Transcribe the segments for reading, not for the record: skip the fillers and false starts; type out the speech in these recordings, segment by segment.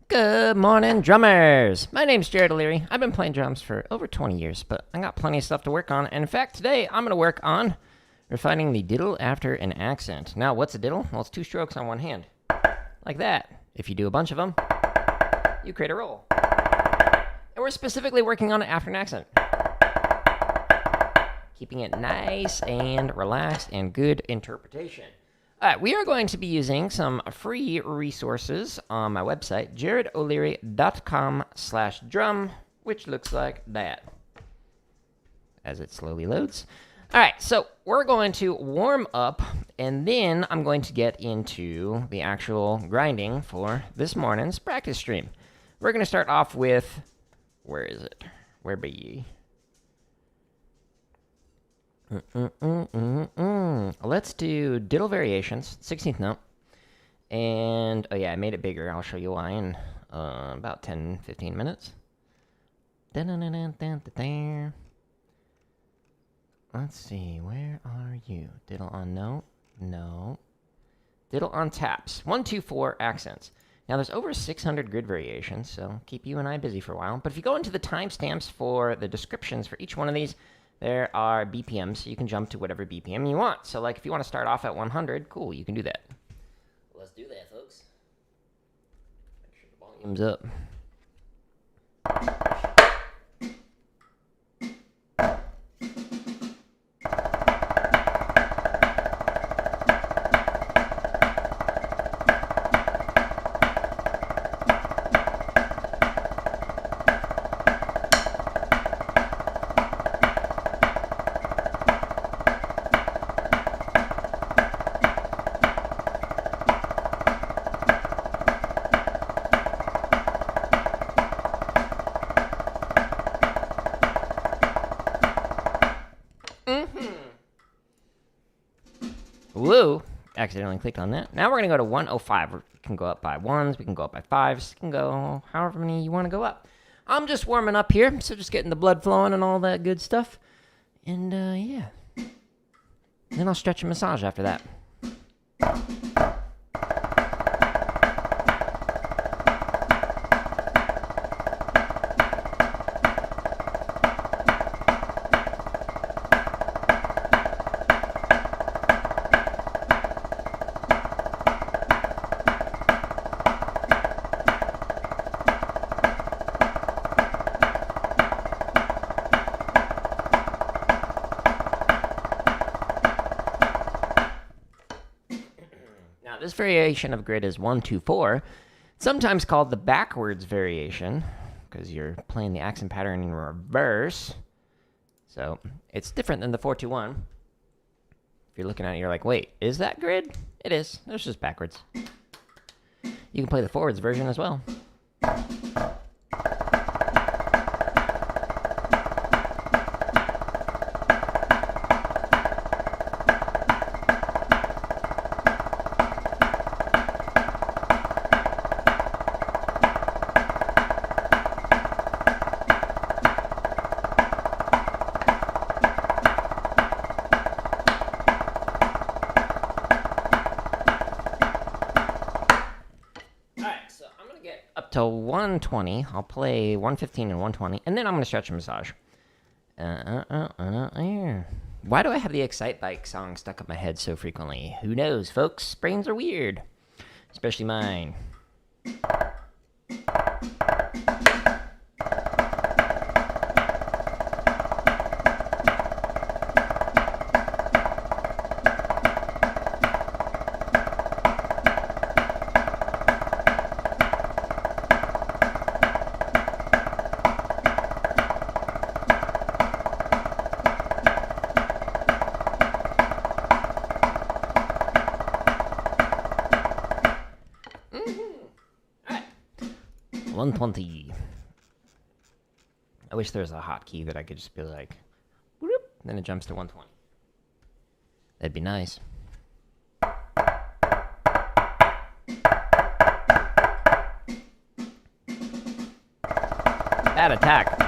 Good morning, drummers! My name's Jared O'Leary. I've been playing drums for over 20 years, but I got plenty of stuff to work on. And in fact, today I'm going to work on refining the diddle after an accent. Now, what's a diddle? Well, it's two strokes on one hand. Like that. If you do a bunch of them, you create a roll. And we're specifically working on it after an accent. Keeping it nice and relaxed and good interpretation. Alright, we are going to be using some free resources on my website, jaredoleary.com/drum, which looks like that as it slowly loads. Alright, so we're going to warm up, and then I'm going to get into the actual grinding for this morning's practice stream. We're going to start off with, where is it? Where be ye? Let's do diddle variations, 16th note. And, oh yeah, I made it bigger. I'll show you why in about 10-15 minutes. Let's see, where are you? Diddle on note? No. Diddle on taps. 1, 2, 4 accents. Now, there's over 600 grid variations, so keep you and I busy for a while. But if you go into the timestamps for the descriptions for each one of these, there are BPMs, so you can jump to whatever BPM you want. So, like, if you want to start off at 100, cool, you can do that. Let's do that, folks. Make sure the volume's up. Woo! Accidentally clicked on that. Now we're going to go to 105. We can go up by ones, we can go up by fives, we can go however many you want to go up. I'm just warming up here, so just getting the blood flowing and all that good stuff. And, yeah. Then I'll stretch and massage after that. This variation of grid is 1, 2, 4, sometimes called the backwards variation, because you're playing the accent pattern in reverse. So it's different than the 4, 2, 1. If you're looking at it, you're like, wait, is that grid? It is. It's just backwards. You can play the forwards version as well. To 120, I'll play 115 and 120, and then I'm going to stretch and massage. Why do I have the Excite Bike song stuck up my head so frequently? Who knows, folks? Brains are weird. Especially mine. Alright. 120. I wish there was a hotkey that I could just be like, whoop, then it jumps to 120. That'd be nice. Bad attack.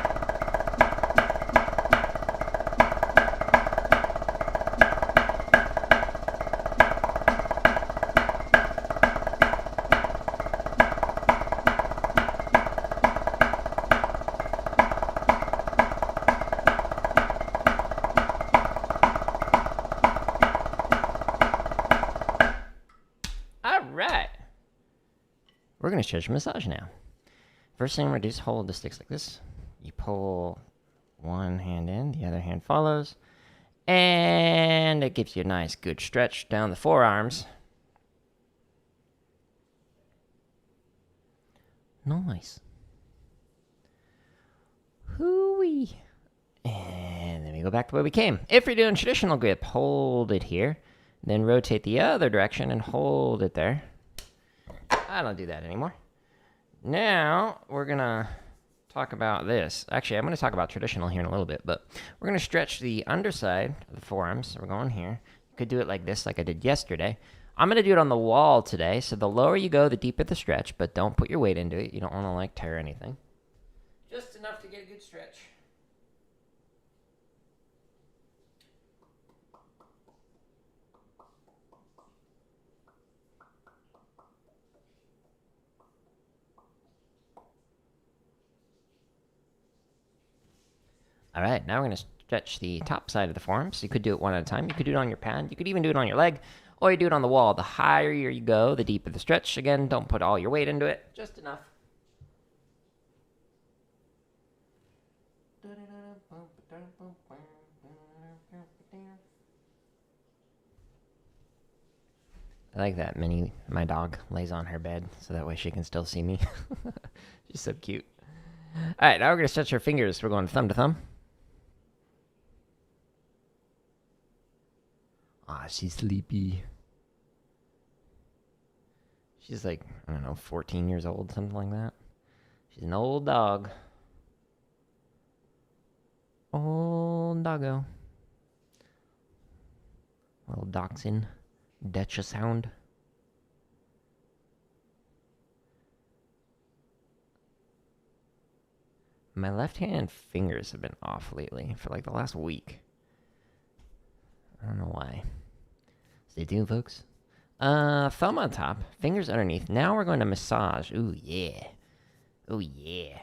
We're going to stretch massage now. First thing we're going to do is hold the sticks like this. You pull one hand in, the other hand follows. And it gives you a nice good stretch down the forearms. Nice. Hooey. And then we go back to where we came. If you're doing traditional grip, hold it here. Then rotate the other direction and hold it there. I don't do that anymore. Now, we're going to talk about this. Actually, I'm going to talk about traditional here in a little bit, but we're going to stretch the underside of the forearms. So we're going here. You could do it like this, like I did yesterday. I'm going to do it on the wall today. So the lower you go, the deeper the stretch, but don't put your weight into it. You don't want to, like, tear anything. Just enough to get a good stretch. All right, now we're going to stretch the top side of the forearms. You could do it one at a time. You could do it on your pad. You could even do it on your leg, or you do it on the wall. The higher you go, the deeper the stretch. Again, don't put all your weight into it. Just enough. I like that Minnie, my dog, lays on her bed so that way she can still see me. She's so cute. All right, now we're going to stretch our fingers. We're going thumb to thumb. Ah, she's sleepy. She's like, I don't know, 14 years old, something like that. She's an old dog. Old doggo. Little dachshund. Detcha sound. My left hand fingers have been off lately for like the last week. I don't know why. Stay tuned, folks. Thumb on top, fingers underneath. Now we're going to massage. Ooh, yeah. Ooh, yeah.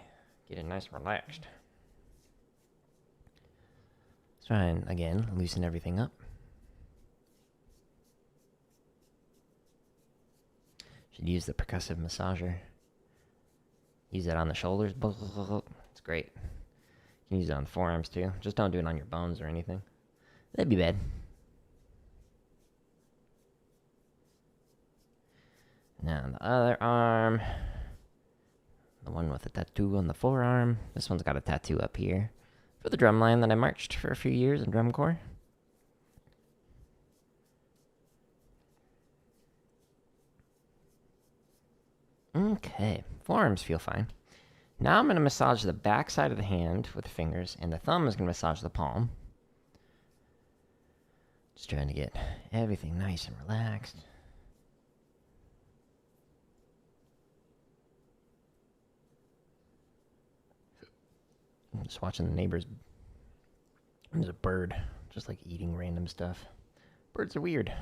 Get it nice and relaxed. Let's try and, again, loosen everything up. Should use the percussive massager. Use it on the shoulders. It's great. You can use it on the forearms, too. Just don't do it on your bones or anything. That'd be bad. Now the other arm. The one with the tattoo on the forearm. This one's got a tattoo up here. For the drumline that I marched for a few years in drum corps. Okay, forearms feel fine. Now I'm going to massage the back side of the hand with the fingers, and the thumb is going to massage the palm. Just trying to get everything nice and relaxed. I'm just watching the neighbors. There's a bird just like eating random stuff. Birds are weird.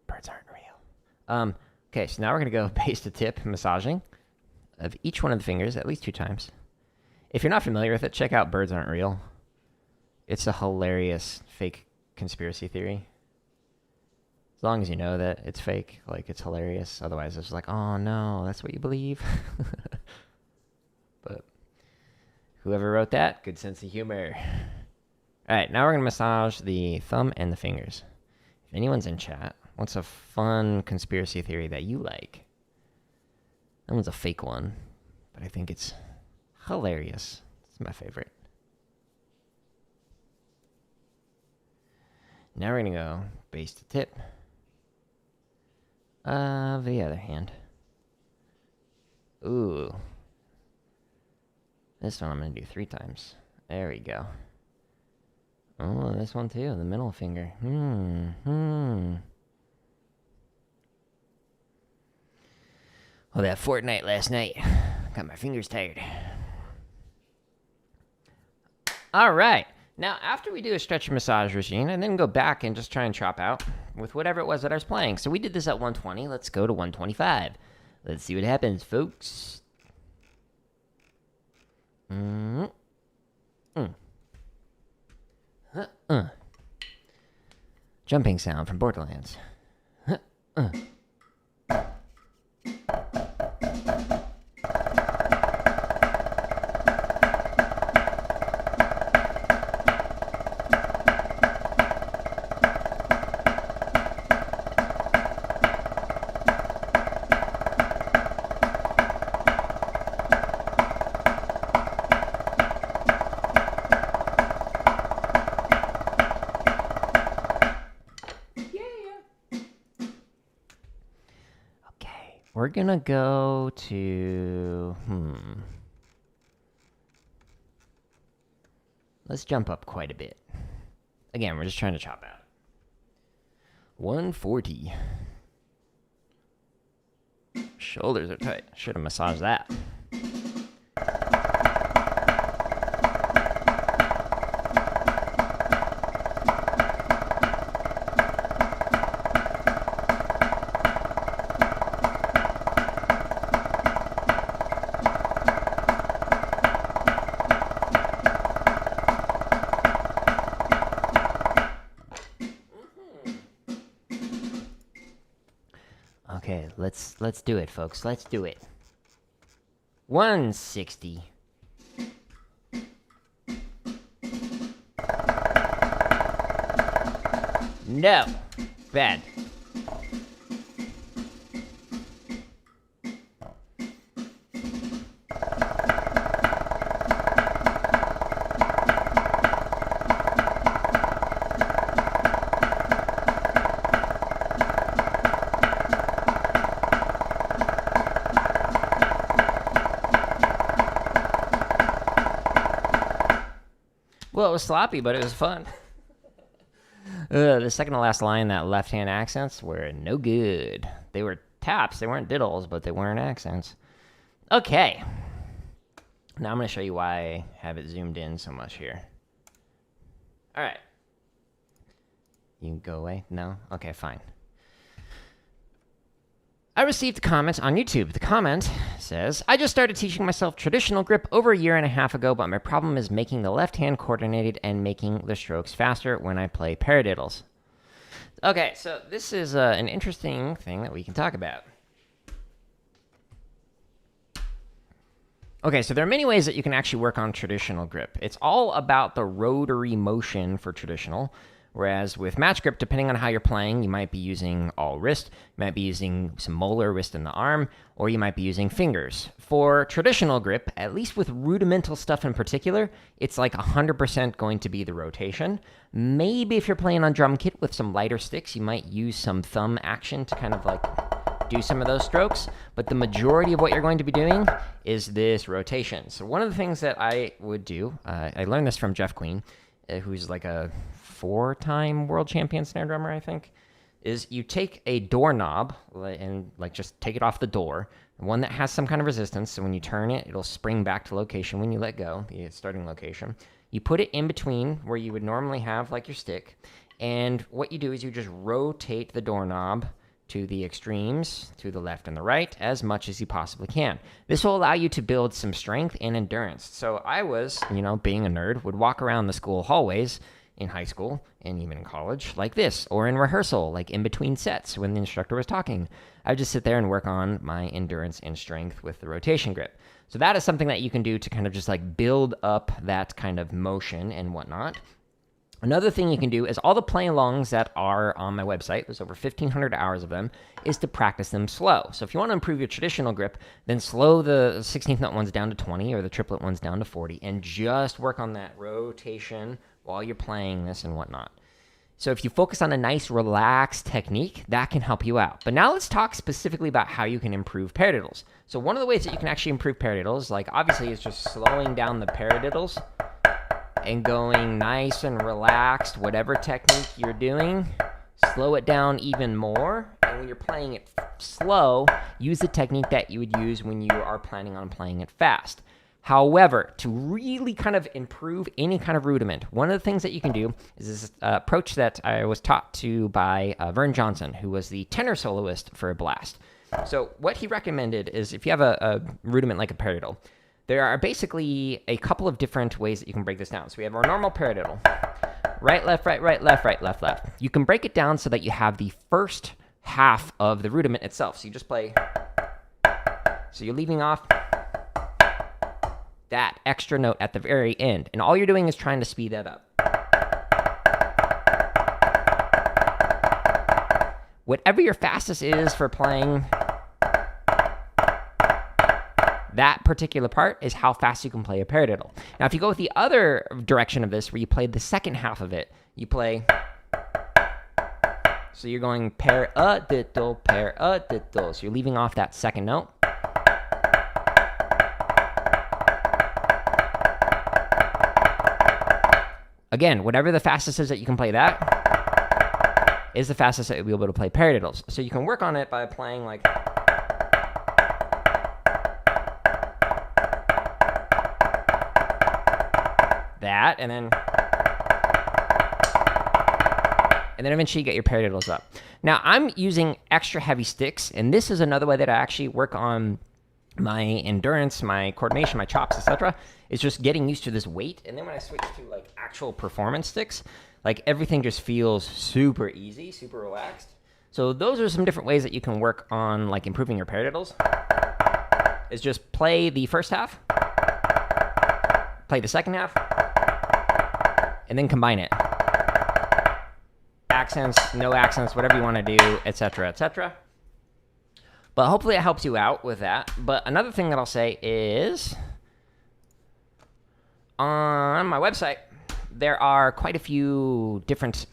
Birds aren't real. Okay, so now we're going to go base to tip massaging of each one of the fingers at least 2 times. If you're not familiar with it, check out Birds Aren't Real. It's a hilarious fake conspiracy theory. As long as you know that it's fake, like, it's hilarious. Otherwise, it's just like, oh no, that's what you believe. But whoever wrote that, good sense of humor. All right, now we're going to massage the thumb and the fingers. If anyone's in chat, what's a fun conspiracy theory that you like? That one's a fake one, but I think it's hilarious. It's my favorite. Now we're going to go base to tip of the other hand. Ooh. This one I'm going to do 3 times. There we go. Oh, this one too, the middle finger. Oh, that Fortnite last night got my fingers tired. All right. Now, after we do a stretch massage routine, and then go back and just try and chop out with whatever it was that I was playing. So we did this at 120. Let's go to 125. Let's see what happens, folks. Jumping sound from Borderlands. we're going to go to... Let's jump up quite a bit. Again, we're just trying to chop out. 140. Shoulders are tight. Should have massaged that. Okay, let's do it, folks. Let's do it. 160. No. Bad. Well, it was sloppy, but it was fun. The second to last line, that left-hand accents were no good. They were taps. They weren't diddles, but they weren't accents. Okay. Now I'm going to show you why I have it zoomed in so much here. All right. You can go away? No? Okay, fine. I received comments on YouTube. The comment says, I just started teaching myself traditional grip over 1.5 years ago, but my problem is making the left hand coordinated and making the strokes faster when I play paradiddles. Okay, so this is an interesting thing that we can talk about. Okay, so there are many ways that you can actually work on traditional grip. It's all about the rotary motion for traditional. Whereas with match grip, depending on how you're playing, you might be using all wrist, you might be using some molar wrist in the arm, or you might be using fingers. For traditional grip, at least with rudimental stuff in particular, it's like 100% going to be the rotation. Maybe if you're playing on drum kit with some lighter sticks, you might use some thumb action to kind of like do some of those strokes, but the majority of what you're going to be doing is this rotation. So one of the things that I would do, I learned this from Jeff Queen, who's like a 4-time world champion snare drummer, I think, is you take a doorknob and like just take it off the door, one that has some kind of resistance, so when you turn it, it'll spring back to location when you let go, the starting location. You put it in between where you would normally have like your stick, and what you do is you just rotate the doorknob to the extremes, to the left and the right, as much as you possibly can. This will allow you to build some strength and endurance. So I was, being a nerd, would walk around the school hallways in high school and even in college like this, or in rehearsal, like in between sets when the instructor was talking. I would just sit there and work on my endurance and strength with the rotation grip. So that is something that you can do to kind of just like build up that kind of motion and whatnot. Another thing you can do is all the play-alongs that are on my website, there's over 1,500 hours of them, is to practice them slow. So if you want to improve your traditional grip, then slow the 16th note ones down to 20 or the triplet ones down to 40 and just work on that rotation while you're playing this and whatnot. So if you focus on a nice relaxed technique, that can help you out. But now let's talk specifically about how you can improve paradiddles. So one of the ways that you can actually improve paradiddles, like obviously is just slowing down the paradiddles and going nice and relaxed, whatever technique you're doing, slow it down even more. And when you're playing it slow, use the technique that you would use when you are planning on playing it fast. However, to really kind of improve any kind of rudiment, one of the things that you can do is this approach that I was taught to by Vern Johnson, who was the tenor soloist for Blast. So what he recommended is if you have a rudiment like a paradiddle, there are basically a couple of different ways that you can break this down. So we have our normal paradiddle. Right, left, right, left, right, left, left. You can break it down so that you have the first half of the rudiment itself. So you just play. So you're leaving off that extra note at the very end. And all you're doing is trying to speed that up. Whatever your fastest is for playing that particular part is how fast you can play a paradiddle. Now, if you go with the other direction of this, where you play the second half of it, you play... So you're going paradiddle, paradiddle. So you're leaving off that second note. Again, whatever the fastest is that you can play that is the fastest that you'll be able to play paradiddles. So you can work on it by playing like that, and then eventually you get your paradiddles up. Now I'm using extra heavy sticks, and this is another way that I actually work on my endurance, my coordination, my chops, etc. Is just getting used to this weight, and then when I switch to like actual performance sticks, like everything just feels super easy, super relaxed. So those are some different ways that you can work on like improving your paradiddles. Is just play the first half, play the second half, and then combine it. Accents, no accents, whatever you want to do, etc., etc. But hopefully it helps you out with that. But another thing that I'll say is, on my website, there are quite a few different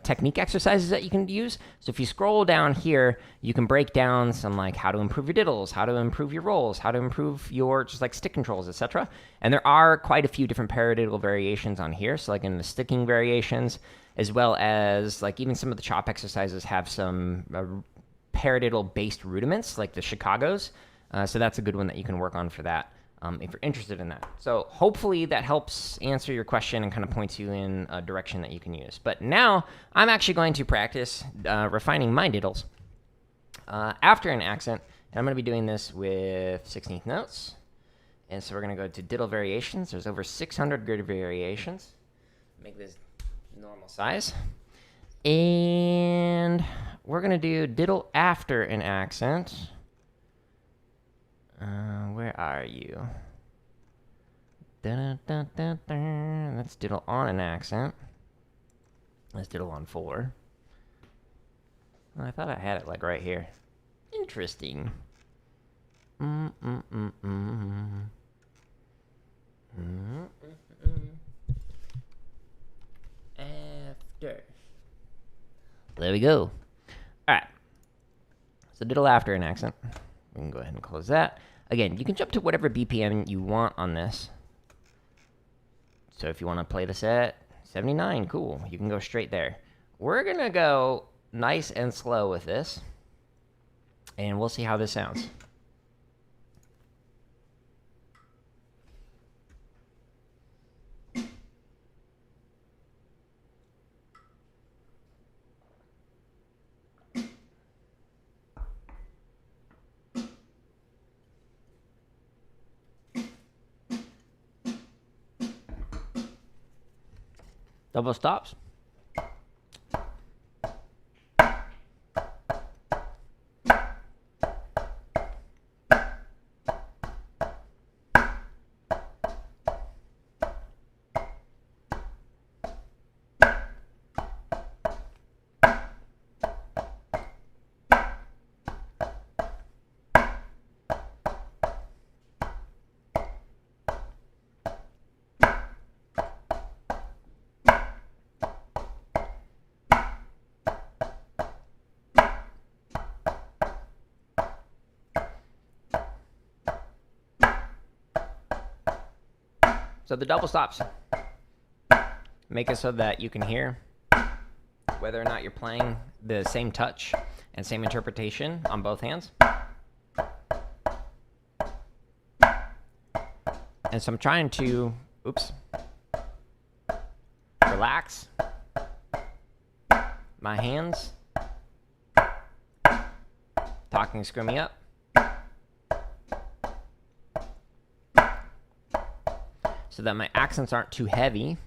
technique exercises that you can use. So if you scroll down here, you can break down some like how to improve your diddles, how to improve your rolls, how to improve your just like stick controls, etc. And there are quite a few different paradiddle variations on here. So like in the sticking variations, as well as like even some of the chop exercises have some paradiddle-based rudiments, like the Chicagos. So that's a good one that you can work on for that if you're interested in that. So hopefully that helps answer your question and kind of points you in a direction that you can use. But now I'm actually going to practice refining my diddles after an accent. And I'm going to be doing this with 16th notes. And so we're going to go to diddle variations. There's over 600 grid variations. Make this normal size. And we're going to do diddle after an accent. Where are you? Let's diddle on an accent. Let's diddle on 4. Well, I thought I had it like right here. Interesting. After. There we go. All right. So diddle after an accent. We can go ahead and close that. Again, you can jump to whatever BPM you want on this. So if you want to play this at 79, cool. You can go straight there. We're going to go nice and slow with this. And we'll see how this sounds. Double stops. So the double stops make it so that you can hear whether or not you're playing the same touch and same interpretation on both hands. And so I'm trying to, relax my hands, talking screw me up. So that my accents aren't too heavy.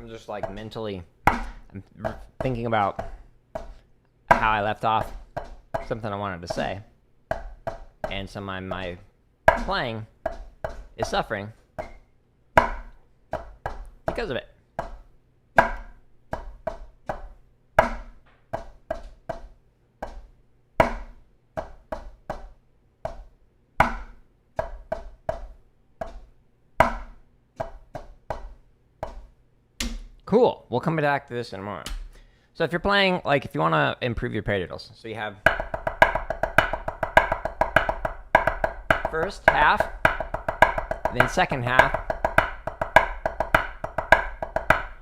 I'm just like mentally I'm thinking about how I left off, something I wanted to say, and so my playing is suffering because of it. Cool. We'll come back to this in a moment. So if you're playing, like, if you want to improve your paradiddles, so you have first half, then second half,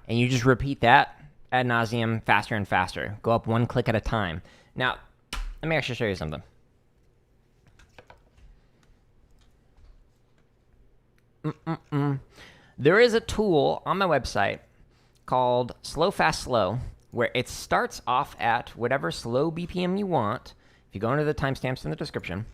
and you just repeat that ad nauseum, faster and faster. Go up one click at a time. Now, let me actually show you something. There is a tool on my website called Slow Fast Slow, where it starts off at whatever slow BPM you want. If you go into the timestamps in the description,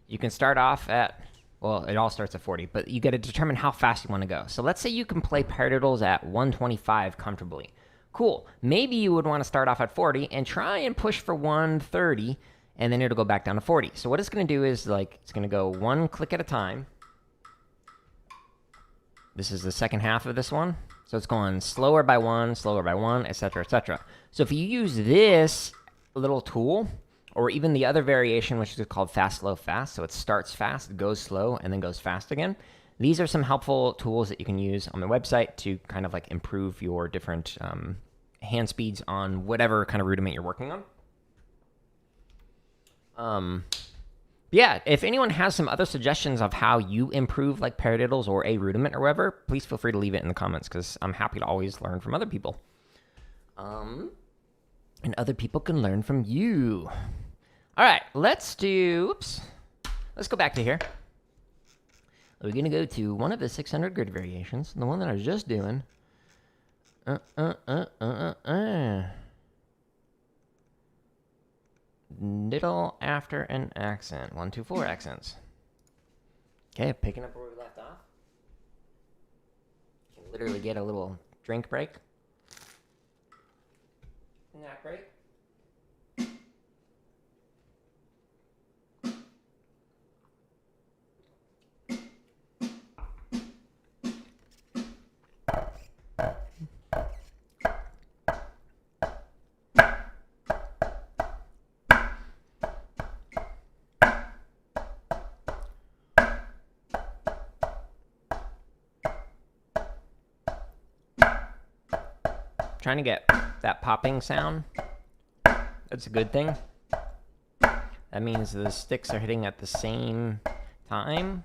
you can start off at, well, it all starts at 40, but you got to determine how fast you want to go. So let's say you can play paradiddles at 125 comfortably. Cool. Maybe you would want to start off at 40 and try and push for 130, and then it'll go back down to 40. So what it's going to do is, like, it's going to go one click at a time. This is the second half of this one. So it's going slower by one, etc., etc. So if you use this little tool, or even the other variation, which is called fast, slow, fast, so it starts fast, goes slow, and then goes fast again. These are some helpful tools that you can use on the website to kind of like improve your different hand speeds on whatever kind of rudiment you're working on. Yeah, if anyone has some other suggestions of how you improve like paradiddles or a rudiment or whatever, please feel free to leave it in the comments because I'm happy to always learn from other people. And other people can learn from you. All right, let's go back to here. We're going to go to one of the 600 grid variations, the one that I was just doing. Diddle after an accent. 1, 2, 4 accents. Okay, picking up where we left off. You can literally get a little drink break. Nap break. Trying to get that popping sound. That's a good thing. That means the sticks are hitting at the same time,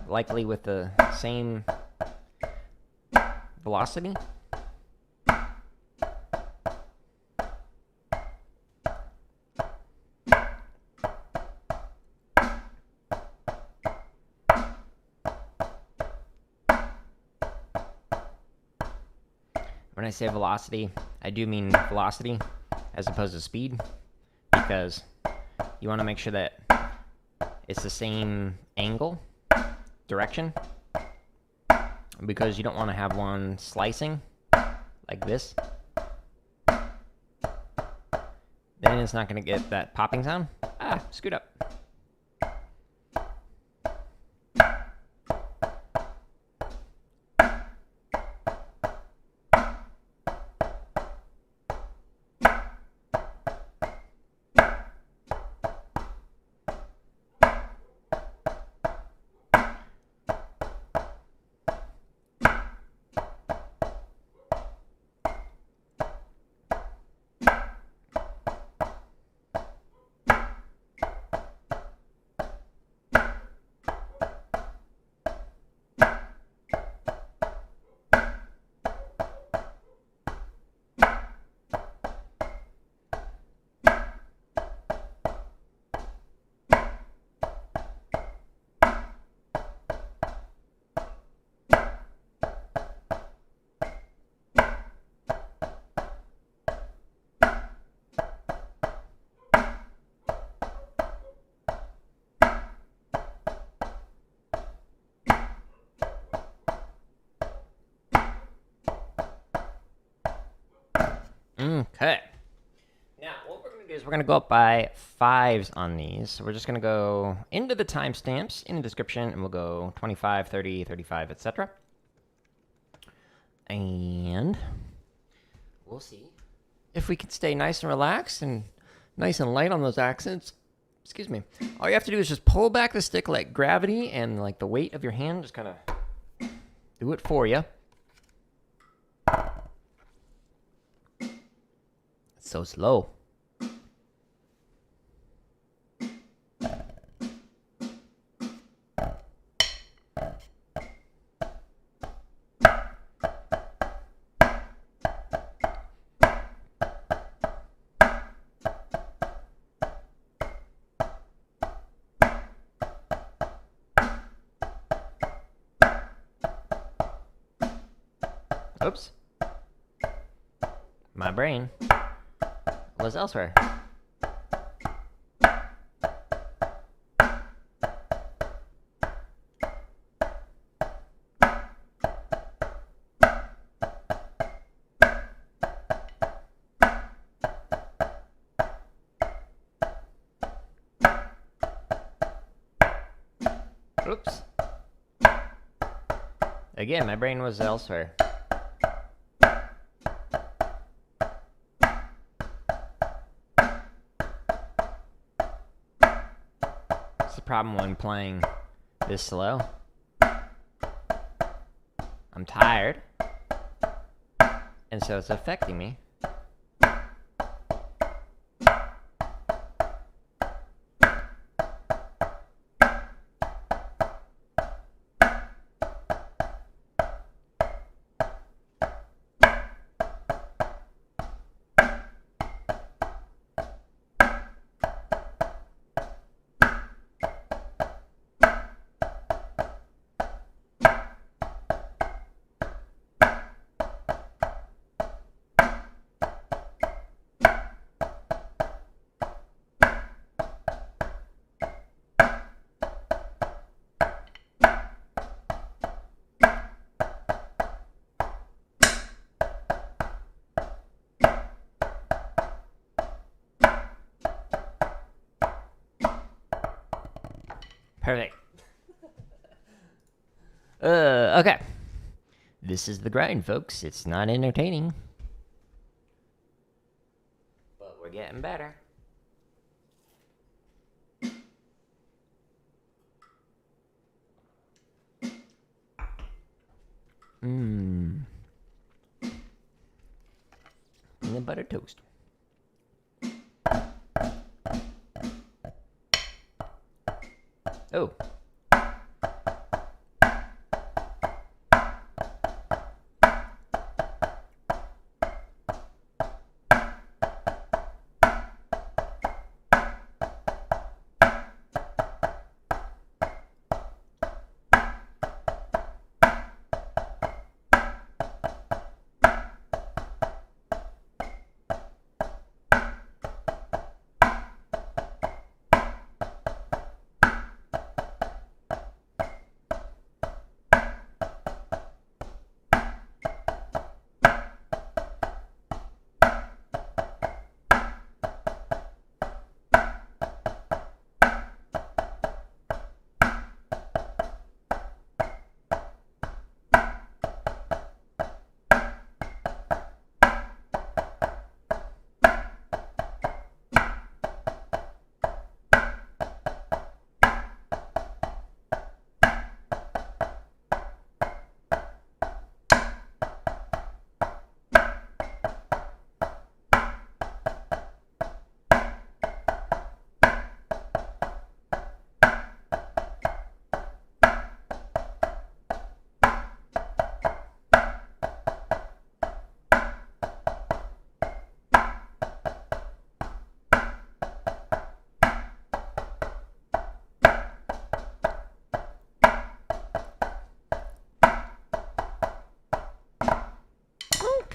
likely with the same velocity. When I say velocity, I do mean velocity as opposed to speed, because you want to make sure that it's the same angle, direction, because you don't want to have one slicing like this. Then it's not going to get that popping sound. Scoot up. we're going to go up by 5s on these. So we're just going to go into the timestamps in the description, and we'll go 25, 30, 35, etc. And we'll see if we can stay nice and relaxed and nice and light on those accents. Excuse me. All you have to do is just pull back the stick like gravity, and like the weight of your hand just kind of do it for you. It's so slow. Oops. My brain was elsewhere. Oops. Again, my brain was elsewhere. Problem when playing this slow. I'm tired, and so it's affecting me. Perfect. Okay. This is the grind, folks. It's not entertaining, but we're getting better. Peanut butter toast. Oh.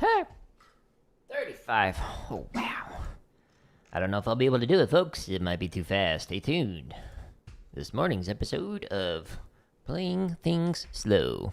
Okay. 35. Oh, wow. I don't know if I'll be able to do it, folks. It might be too fast. Stay tuned. This morning's episode of Playing Things Slow.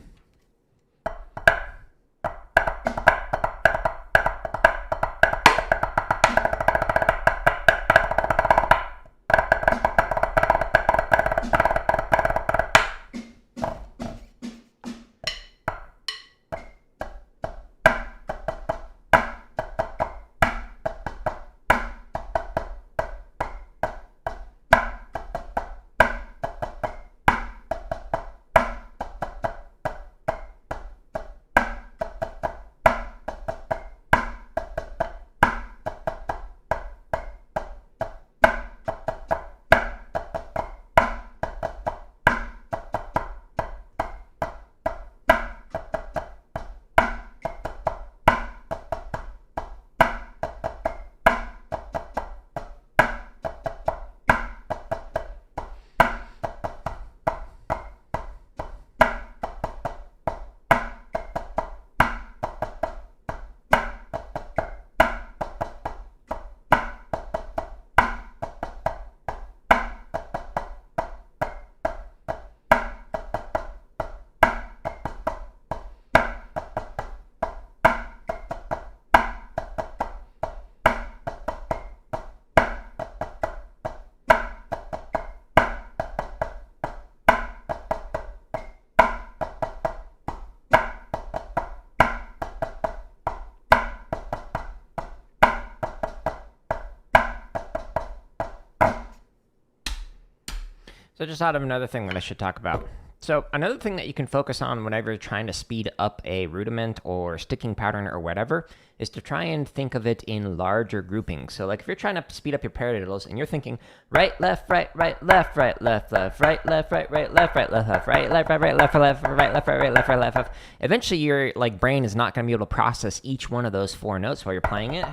So just thought of another thing that I should talk about. So another thing that you can focus on whenever you're trying to speed up a rudiment or sticking pattern or whatever is to try and think of it in larger groupings. So like if you're trying to speed up your paradiddles and you're thinking right, left, right, left, right, left, right, left, right, left, right, left, right, left, right, left, right, left, right, left, right, left. Eventually your like brain is not going to be able to process each one of those 4 notes while you're playing it.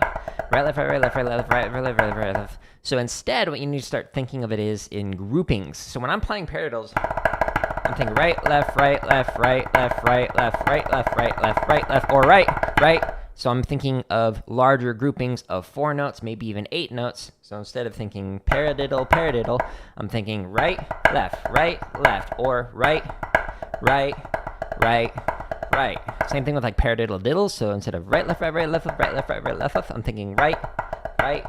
Right, left, right, left, right, left, right, left, right, left. So instead, what you need to start thinking of it is in groupings. So when I'm playing paradiddles, I'm thinking right, left, right, left, right, left, right, left, right, left, right, left, right, left, or right, right. So I'm thinking of larger groupings of 4 notes, maybe even 8 notes. So instead of thinking paradiddle, paradiddle, I'm thinking right, left, or right, right, right, right. Same thing with like paradiddle diddles. So instead of right, left, right, left, right, left, right, left, I'm thinking right, right,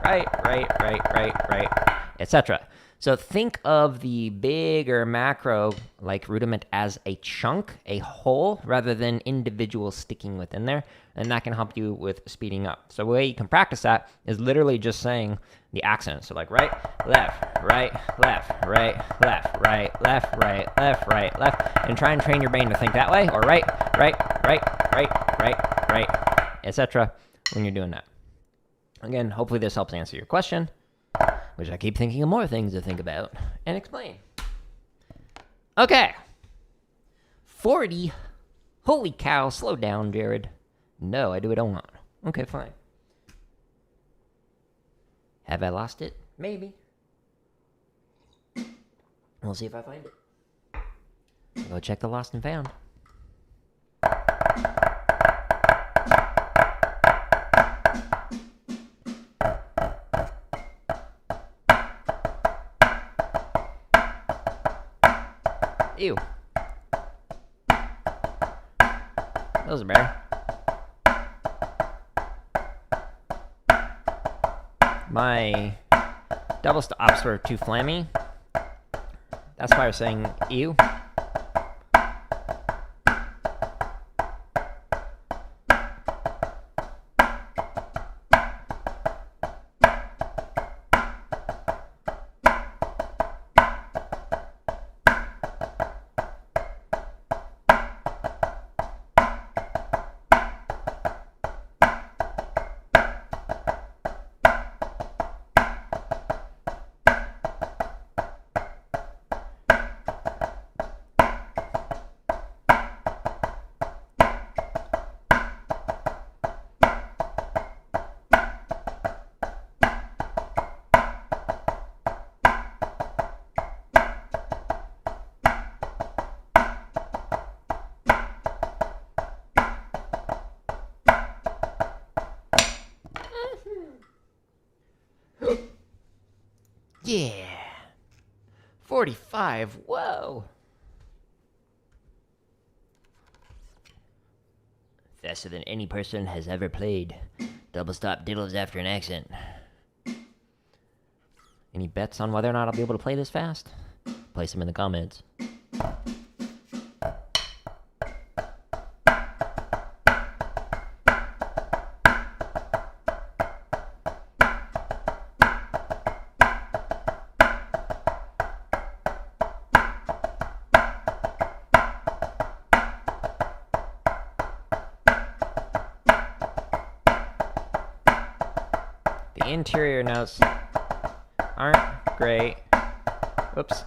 right, right, etc. So think of the big or macro like rudiment as a chunk, a whole, rather than individual sticking within there, and that can help you with speeding up. So the way you can practice that is literally just saying the accents. So like right, left, right, left, right, left, right, left, right, left, right, left, and try and train your brain to think that way, or right, etc. when you're doing that. Again, hopefully this helps answer your question, which I keep thinking of more things to think about and explain. Okay. 40. Holy cow, slow down, Jared. No, I do what I want. Okay, fine. Have I lost it? Maybe. We'll see if I find it. I'll go check the lost and found. Ew. Those are better. My double stops were too flammy. That's why I was saying ew. Yeah. 45. Whoa. Faster than any person has ever played. Double stop diddles after an accent. Any bets on whether or not I'll be able to play this fast? Place them in the comments. The interior notes aren't great. Oops.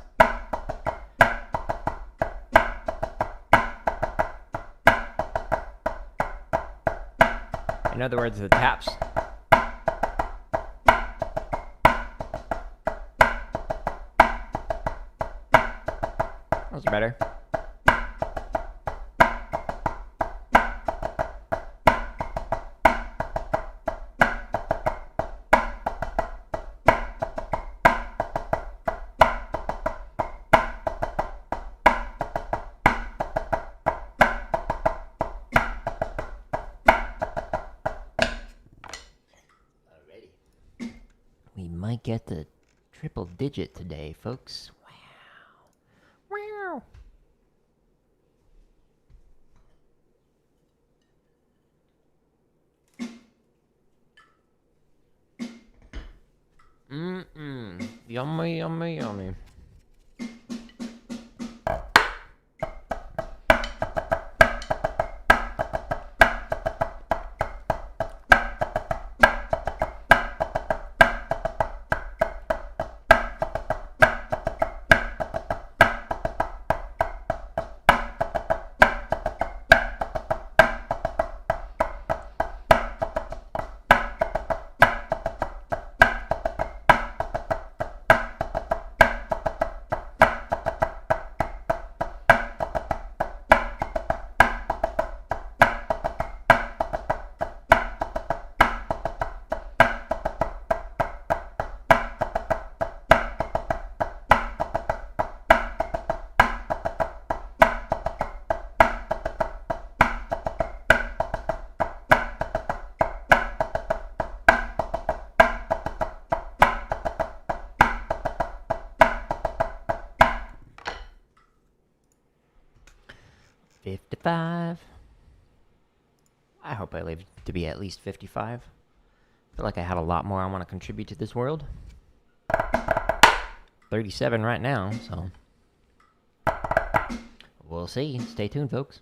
In other words, the taps. Those are better. We might get the triple digit today, folks. Wow. Wow. Yummy, yummy, yummy. $55. I hope I live to be at least 55. I feel like I have a lot more I want to contribute to this world. 37 right now, so we'll see. Stay tuned, folks.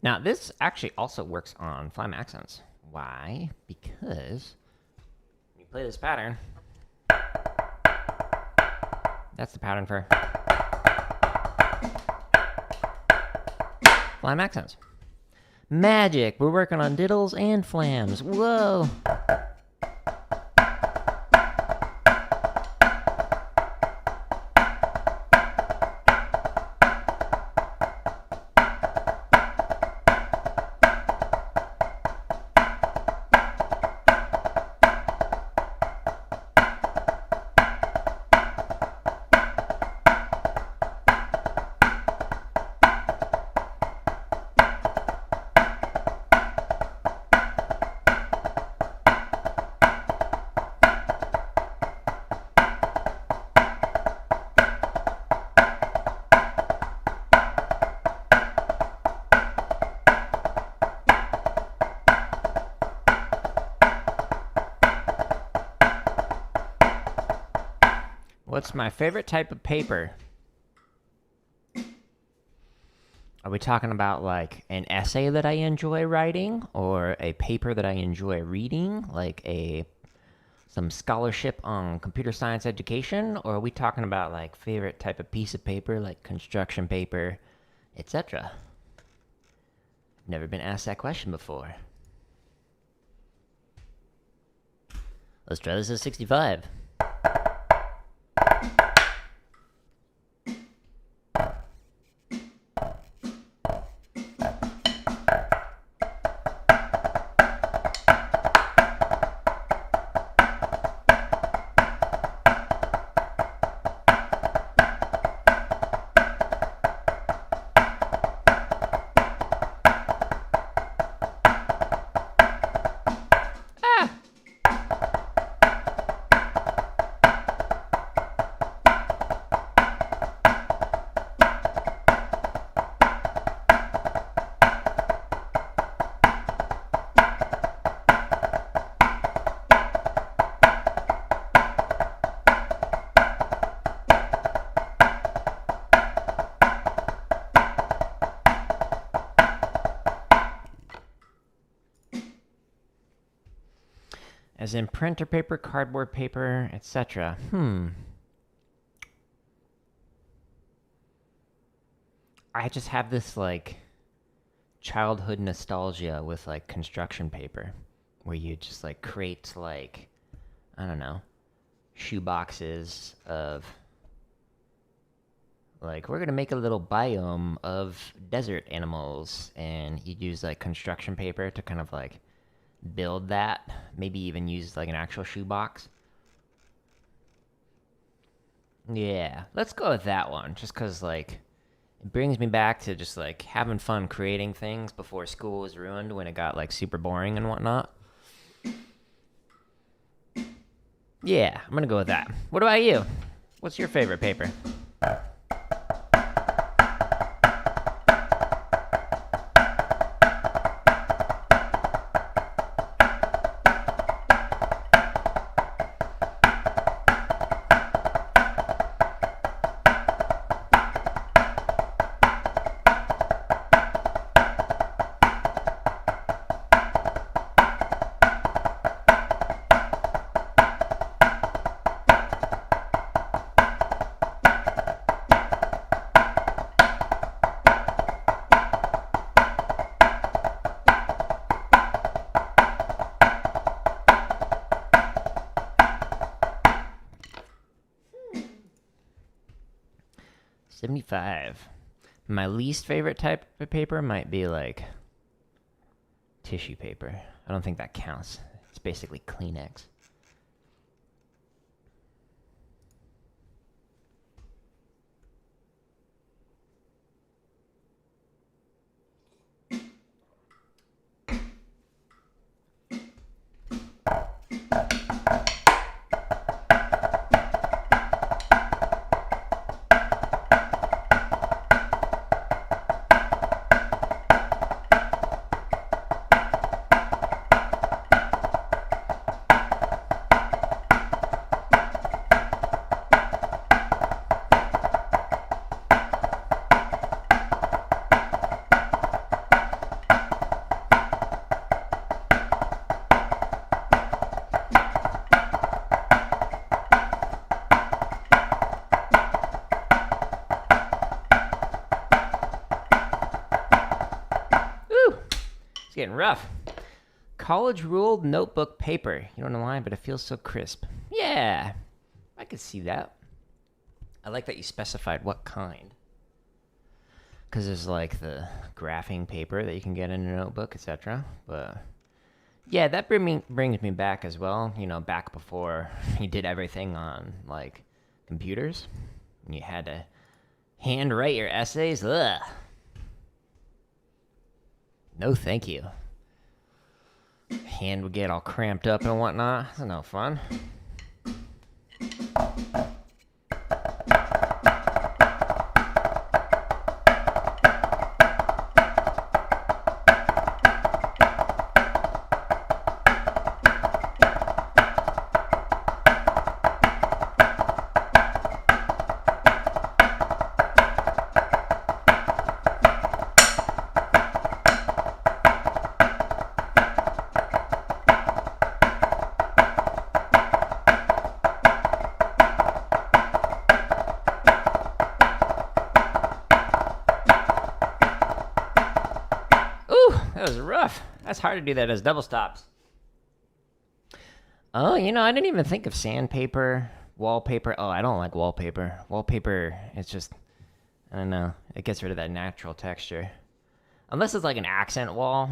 Now, this actually also works on phlegm accents. Why? Because when you play this pattern, that's the pattern for phlegm accents. Magic! We're working on diddles and flams. Whoa! What's my favorite type of paper? Are we talking about like an essay that I enjoy writing, or a paper that I enjoy reading, like some scholarship on computer science education, or are we talking about like favorite type of piece of paper, like construction paper, etc.? Never been asked that question before. Let's try this at 65. As in printer paper, cardboard paper, etc. I just have this like childhood nostalgia with like construction paper, where you just like create like, I don't know, shoe boxes of like, we're gonna make a little biome of desert animals, and you use like construction paper to kind of like build that. Maybe even use like an actual shoe box. Yeah, let's go with that one, just because like it brings me back to just like having fun creating things before school was ruined when it got like super boring and whatnot. Yeah, I'm gonna go with that. What about you? What's your favorite paper? 75. My least favorite type of paper might be like tissue paper. I don't think that counts. It's basically Kleenex. It's getting rough. College ruled notebook paper. You don't know why, but it feels so crisp. Yeah, I could see that. I like that you specified what kind. Because there's like the graphing paper that you can get in a notebook, etc. But yeah, that brings me back as well. You know, back before you did everything on like computers. And you had to hand write your essays. Ugh. No, thank you. Hand would get all cramped up and whatnot. That's no fun. That was rough. That's hard to do that as double stops. Oh, you know, I didn't even think of sandpaper, wallpaper. Oh, I don't like wallpaper. Wallpaper, it's just, I don't know. It gets rid of that natural texture. Unless it's like an accent wall.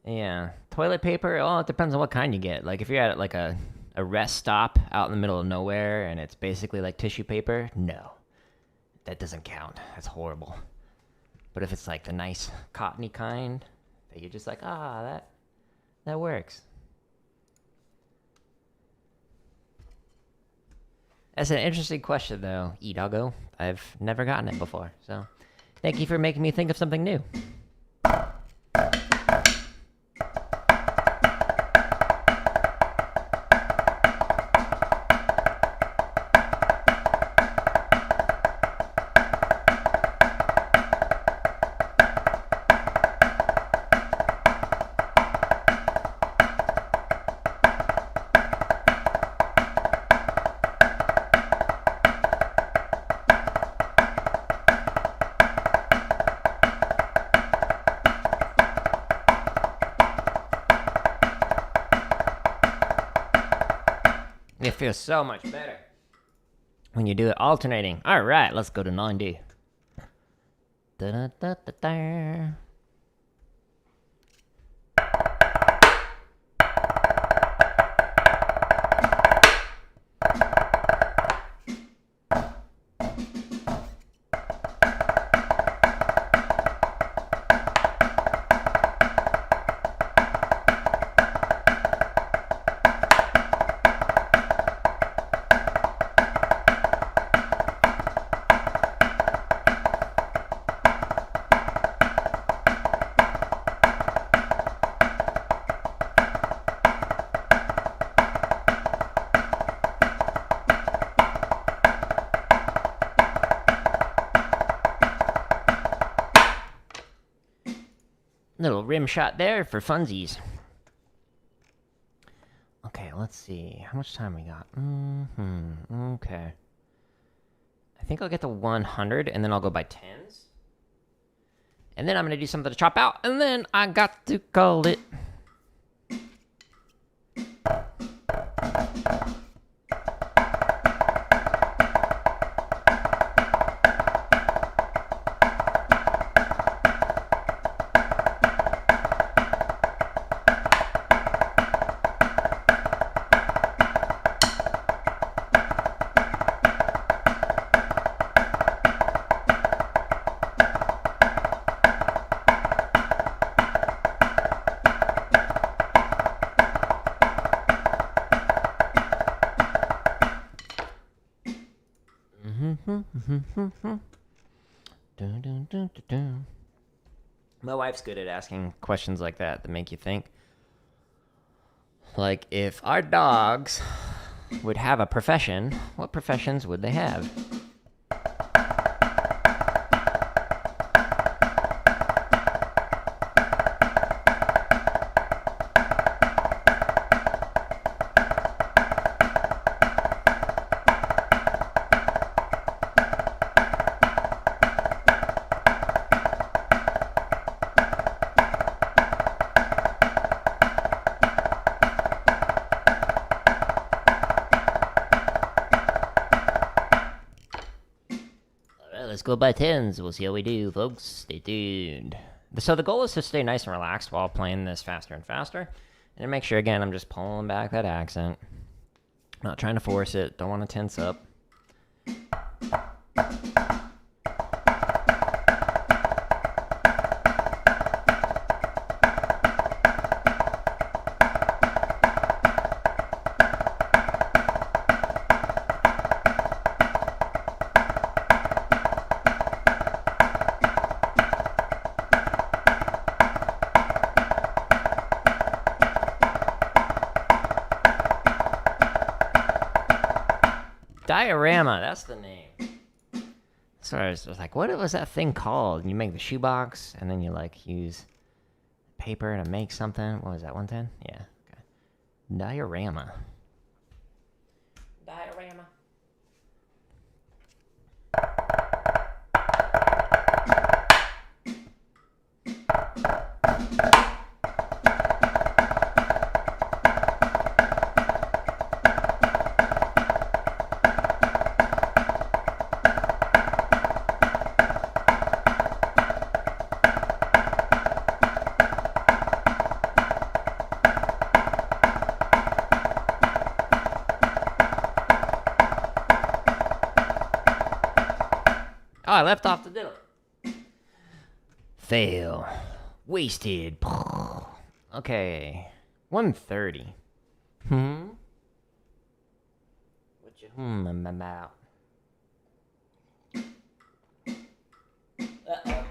Yeah. Toilet paper, oh, it depends on what kind you get. Like if you're at like a rest stop out in the middle of nowhere and it's basically like tissue paper, no. That doesn't count. That's horrible. But if it's like the nice cottony kind, that you're just like, that works. That's an interesting question, though, E-Doggo. I've never gotten it before, so thank you for making me think of something new. It feels so much better when you do it alternating. All right, let's go to 9D. Da-da-da-da-da. Little rim shot there for funsies. Okay, let's see. How much time we got? Okay. I think I'll get to 100, and then I'll go by tens. And then I'm going to do something to chop out, and then I got to call it. My wife's good at asking questions like that make you think. Like, if our dogs would have a profession, what professions would they have? Let's go by tens. We'll see how we do, folks. Stay tuned. So the goal is to stay nice and relaxed while playing this faster and faster. And make sure, again, I'm just pulling back that accent. Not trying to force it. Don't want to tense up. Diorama, that's the name. So I was like, what was that thing called? And you make the shoebox, and then you like use paper to make something. What was that, 110? Yeah. Okay. Diorama. Diorama. Oh, I left off the diddle. Fail. Wasted. Okay. 130. What you about? Uh-oh.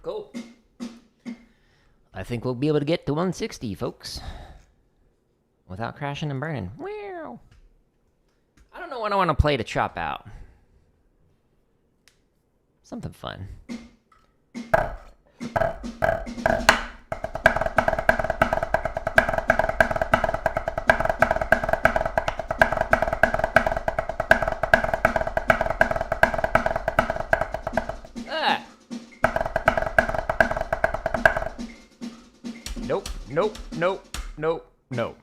Cool. I think we'll be able to get to 160, folks. Without crashing and burning. Wow. I don't know what I want to play to chop out. Something fun. Ah! Nope, nope, nope, nope, nope.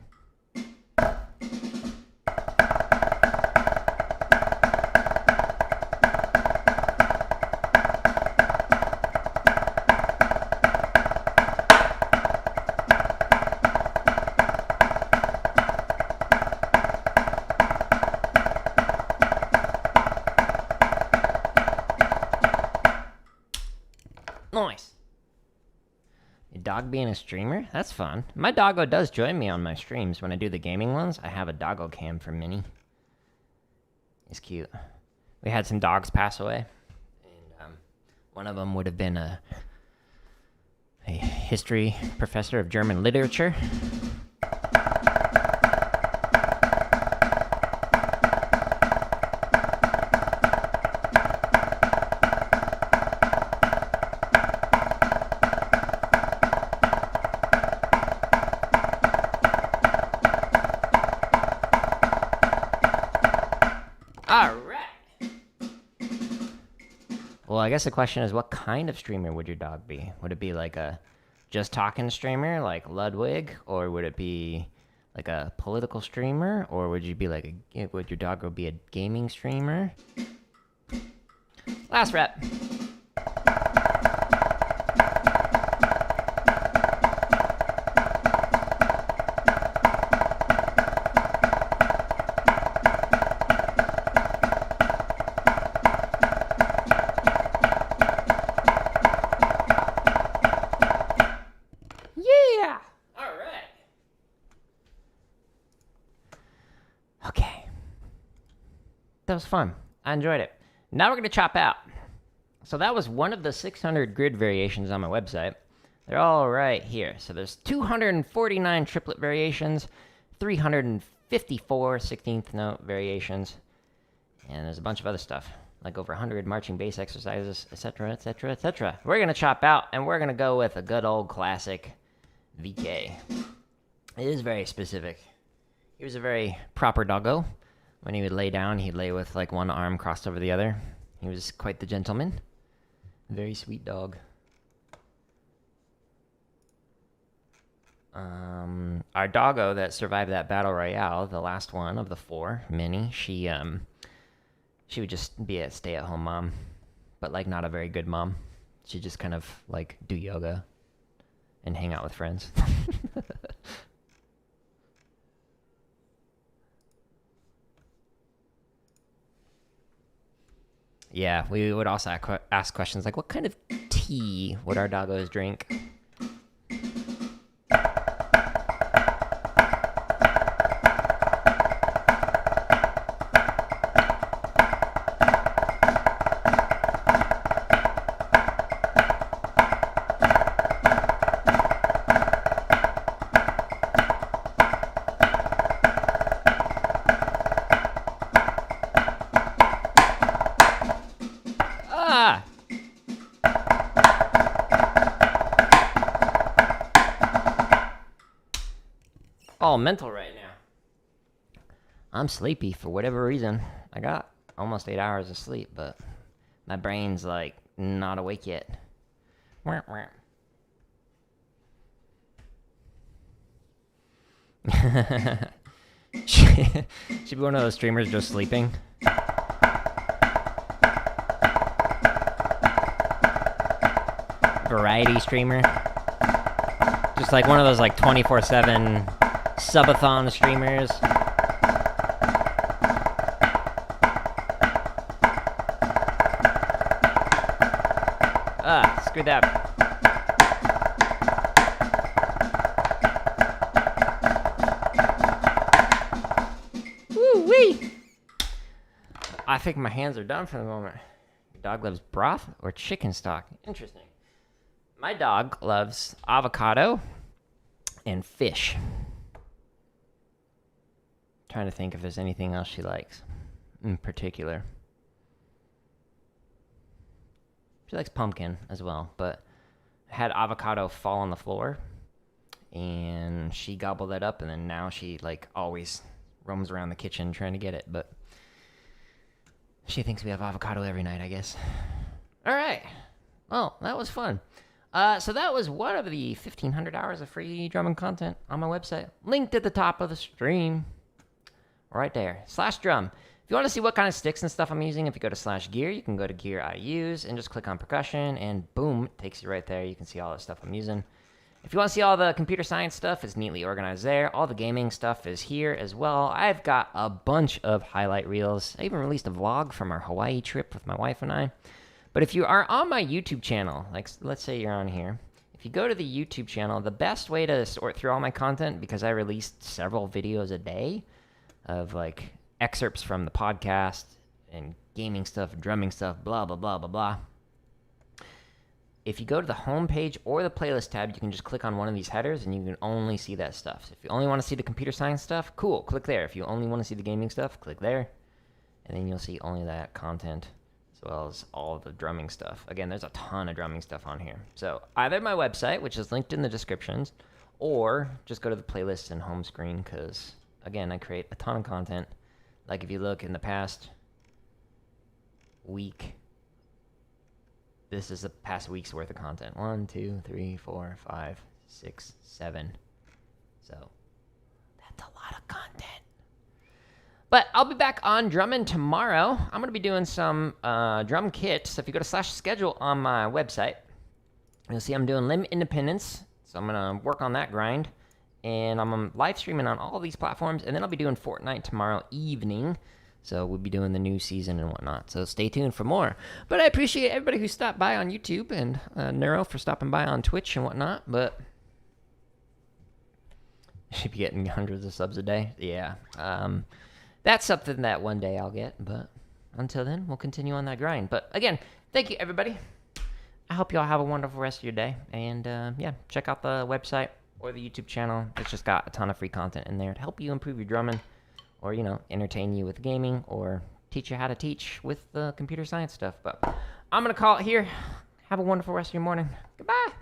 Nice. Your dog being a streamer? That's fun. My doggo does join me on my streams when I do the gaming ones. I have a doggo cam for Minnie. It's cute. We had some dogs pass away. And one of them would have been a history professor of German literature. Well, I guess the question is, what kind of streamer would your dog be? Would it be like a just talking streamer like Ludwig, or would it be like a political streamer, or would you be like would your dog be a gaming streamer? Last rep. That was fun. I enjoyed it. Now we're going to chop out. So that was one of the 600 grid variations on my website. They're all right here. So there's 249 triplet variations, 354 16th note variations, and there's a bunch of other stuff, like over 100 marching bass exercises, etc., etc., etc. We're going to chop out, and we're going to go with a good old classic VK. It is very specific. He was a very proper doggo. When he would lay down, he'd lay with like one arm crossed over the other. He was quite the gentleman. Very sweet dog. Our doggo that survived that battle royale, the last one of the 4, Minnie, she would just be a stay-at-home mom, but like not a very good mom. She'd just kind of like do yoga and hang out with friends. Yeah, we would also ask questions like, what kind of tea would our doggos drink? All mental right now. I'm sleepy for whatever reason. I got almost 8 hours of sleep, but my brain's like not awake yet. She'd be one of those streamers just sleeping. Variety streamer. Just like one of those like 24/7 subathon streamers. Screw that. Woo-wee! I think my hands are done for the moment. Your dog loves broth or chicken stock? Interesting. My dog loves avocado and fish. Trying to think if there's anything else she likes in particular. She likes pumpkin as well, but had avocado fall on the floor, and she gobbled that up, and then now she, like, always roams around the kitchen trying to get it, but she thinks we have avocado every night, I guess. All right. Well, that was fun. So that was one of the 1,500 hours of free drumming content on my website. Linked at the top of the stream. Right there. /drum. If you want to see what kind of sticks and stuff I'm using, if you go to /gear, you can go to gear I use and just click on percussion, and boom, it takes you right there. You can see all the stuff I'm using. If you want to see all the computer science stuff, it's neatly organized there. All the gaming stuff is here as well. I've got a bunch of highlight reels. I even released a vlog from our Hawaii trip with my wife and I. But if you are on my YouTube channel, like let's say you're on here, if you go to the YouTube channel, the best way to sort through all my content, because I released several videos a day of like excerpts from the podcast and gaming stuff, drumming stuff, blah, blah, blah, blah, blah. If you go to the home page or the playlist tab, you can just click on one of these headers and you can only see that stuff. So if you only want to see the computer science stuff, cool, click there. If you only want to see the gaming stuff, click there. And then you'll see only that content as well as all the drumming stuff. Again, there's a ton of drumming stuff on here. So either my website, which is linked in the descriptions, or just go to the playlist and home screen because, again, I create a ton of content. Like if you look in the past week, this is the past week's worth of content. 1, 2, 3, 4, 5, 6, 7. So that's a lot of content. But I'll be back on drumming tomorrow. I'm going to be doing some drum kits. So if you go to /schedule on my website, you'll see I'm doing Limb Independence. So I'm going to work on that grind. And I'm live streaming on all these platforms. And then I'll be doing Fortnite tomorrow evening. So we'll be doing the new season and whatnot. So stay tuned for more. But I appreciate everybody who stopped by on YouTube and Neuro for stopping by on Twitch and whatnot. But I should be getting hundreds of subs a day. Yeah. That's something that one day I'll get. But until then, we'll continue on that grind. But again, thank you, everybody. I hope you all have a wonderful rest of your day. And yeah, check out the website or the YouTube channel. It's just got a ton of free content in there to help you improve your drumming. Or, you know, entertain you with gaming, or teach you how to teach with the computer science stuff. But I'm going to call it here. Have a wonderful rest of your morning. Goodbye.